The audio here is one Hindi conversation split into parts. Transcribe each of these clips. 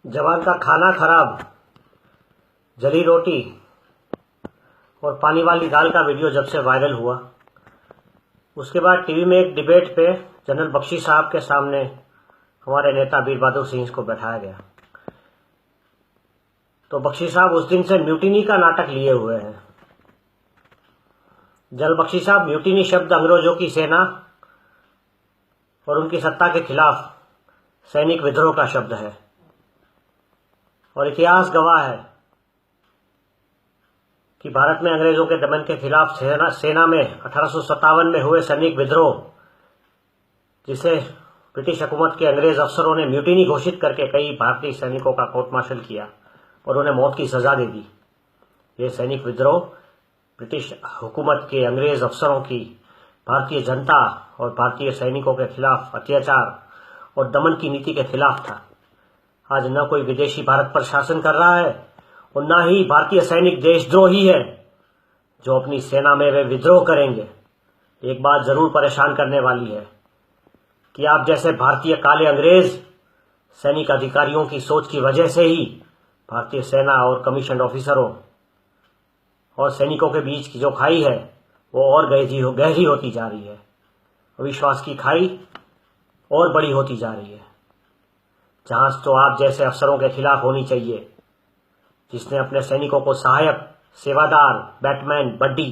जवान का खाना खराब, जली रोटी और पानी वाली दाल का वीडियो जब से वायरल हुआ, उसके बाद टीवी में एक डिबेट पे जनरल बख्शी साहब के सामने हमारे नेता वीर बहादुर सिंह को बैठाया गया। तो बख्शी साहब उस दिन से म्यूटिनी का नाटक लिए हुए हैं। जनरल बख्शी साहब, म्यूटिनी शब्द अंग्रेजों की सेना और उनकी सत्ता के खिलाफ सैनिक विद्रोह का शब्द है और इतिहास गवाह है कि भारत में अंग्रेजों के दमन के खिलाफ सेना में 1857 में हुए सैनिक विद्रोह, जिसे ब्रिटिश हुकूमत के अंग्रेज अफसरों ने म्यूटिनी घोषित करके कई भारतीय सैनिकों का कोर्ट मार्शल किया और उन्हें मौत की सजा दे दी। ये सैनिक विद्रोह ब्रिटिश हुकूमत के अंग्रेज अफसरों की भारतीय जनता और भारतीय सैनिकों के खिलाफ अत्याचार और दमन की नीति के खिलाफ था। आज न कोई विदेशी भारत पर शासन कर रहा है और न ही भारतीय सैनिक देशद्रोही है जो अपनी सेना में वे विद्रोह करेंगे। एक बात जरूर परेशान करने वाली है कि आप जैसे भारतीय काले अंग्रेज सैनिक अधिकारियों की सोच की वजह से ही भारतीय सेना और कमीशन ऑफिसरों और सैनिकों के बीच की जो खाई है वो और गहरी होती जा रही है। अविश्वास की खाई और बड़ी होती जा रही है। जांच तो आप जैसे अफसरों के खिलाफ होनी चाहिए, जिसने अपने सैनिकों को सहायक, सेवादार, बैटमैन, बड्डी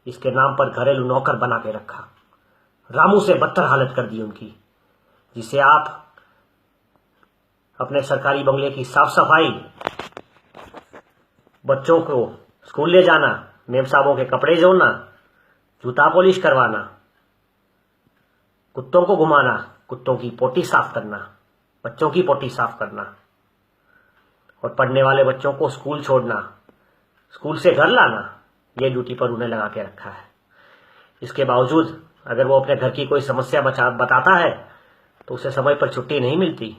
इसके नाम पर घरेलू नौकर बना के रखा। रामू से बदतर हालत कर दी उनकी, जिसे आप अपने सरकारी बंगले की साफ सफाई, बच्चों को स्कूल ले जाना, मेम साहबों के कपड़े धोना, जूता पॉलिश करवाना, कुत्तों को घुमाना, कुत्तों की पोटी साफ करना, बच्चों की पोटी साफ करना और पढ़ने वाले बच्चों को स्कूल छोड़ना, स्कूल से घर लाना, ये ड्यूटी पर उन्हें लगा के रखा है। इसके बावजूद अगर वो अपने घर की कोई समस्या बताता है तो उसे समय पर छुट्टी नहीं मिलती,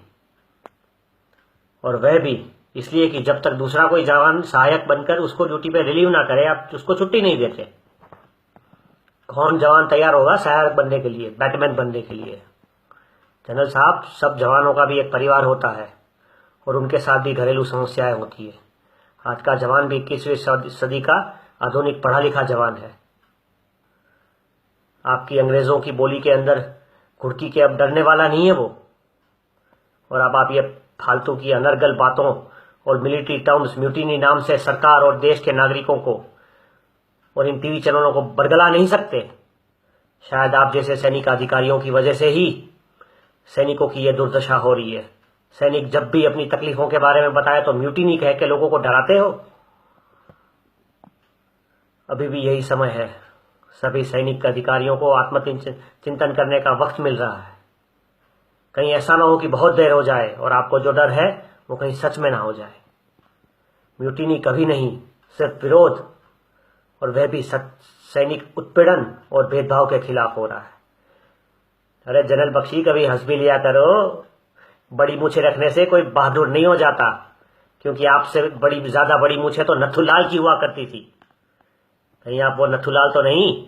और वह भी इसलिए कि जब तक दूसरा कोई जवान सहायक बनकर उसको ड्यूटी पे रिलीव ना करे आप उसको छुट्टी नहीं देते। कौन जवान तैयार होगा सहायक बनने के लिए, बैटमैन बनने के लिए? जनरल साहब, सब जवानों का भी एक परिवार होता है और उनके साथ भी घरेलू समस्याएं होती है। आज का जवान भी 21वीं सदी का आधुनिक पढ़ा लिखा जवान है। आपकी अंग्रेजों की बोली के अंदर घुड़की के अब डरने वाला नहीं है वो। और अब आप ये फालतू की अनर्गल बातों और मिलिट्री टर्म्स, म्यूटिनी नाम से सरकार और देश के नागरिकों को और इन टीवी चैनलों को बरगला नहीं सकते। शायद आप जैसे सैनिक अधिकारियों की वजह से ही सैनिकों की यह दुर्दशा हो रही है। सैनिक जब भी अपनी तकलीफों के बारे में बताए तो म्यूटिनी कह के लोगों को डराते हो। अभी भी यही समय है, सभी सैनिक अधिकारियों को आत्मचिंतन करने का वक्त मिल रहा है। कहीं ऐसा ना हो कि बहुत देर हो जाए और आपको जो डर है वो कहीं सच में ना हो जाए। म्यूटिनी कभी नहीं, सिर्फ विरोध, और वह भी सैनिक उत्पीड़न और भेदभाव के खिलाफ हो रहा है। अरे जनरल बख्शी, कभी हंस भी लिया करो। बड़ी मूछें रखने से कोई बहादुर नहीं हो जाता, क्योंकि आपसे ज्यादा बड़ी मूछें तो नथुलाल की हुआ करती थी। कहीं आप वो नथुलाल तो नहीं?